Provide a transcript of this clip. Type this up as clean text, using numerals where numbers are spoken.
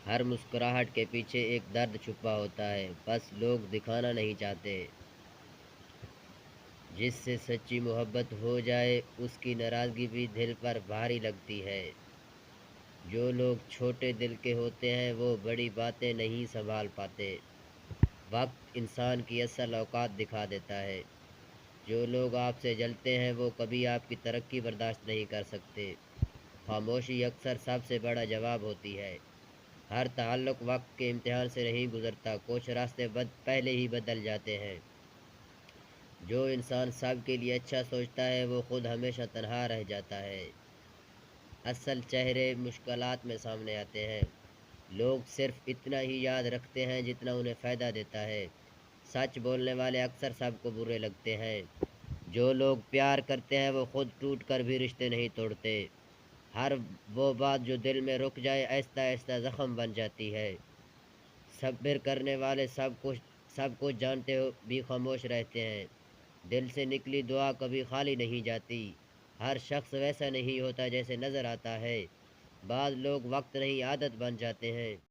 ہر مسکراہٹ کے پیچھے ایک درد چھپا ہوتا ہے، بس لوگ دکھانا نہیں چاہتے۔ جس سے سچی محبت ہو جائے اس کی ناراضگی بھی دل پر بھاری لگتی ہے۔ جو لوگ چھوٹے دل کے ہوتے ہیں وہ بڑی باتیں نہیں سنبھال پاتے۔ وقت انسان کی اصل اوقات دکھا دیتا ہے۔ جو لوگ آپ سے جلتے ہیں وہ کبھی آپ کی ترقی برداشت نہیں کر سکتے۔ خاموشی اکثر سب سے بڑا جواب ہوتی ہے۔ ہر تعلق وقت کے امتحان سے نہیں گزرتا، کچھ راستے پہلے ہی بدل جاتے ہیں۔ جو انسان سب کے لیے اچھا سوچتا ہے وہ خود ہمیشہ تنہا رہ جاتا ہے۔ اصل چہرے مشکلات میں سامنے آتے ہیں۔ لوگ صرف اتنا ہی یاد رکھتے ہیں جتنا انہیں فائدہ دیتا ہے۔ سچ بولنے والے اکثر سب کو برے لگتے ہیں۔ جو لوگ پیار کرتے ہیں وہ خود ٹوٹ کر بھی رشتے نہیں توڑتے۔ ہر وہ بات جو دل میں رک جائے آہستہ آہستہ زخم بن جاتی ہے۔ صبر کرنے والے سب کچھ جانتے ہو بھی خاموش رہتے ہیں۔ دل سے نکلی دعا کبھی خالی نہیں جاتی۔ ہر شخص ویسا نہیں ہوتا جیسے نظر آتا ہے۔ بعض لوگ وقت نہیں عادت بن جاتے ہیں۔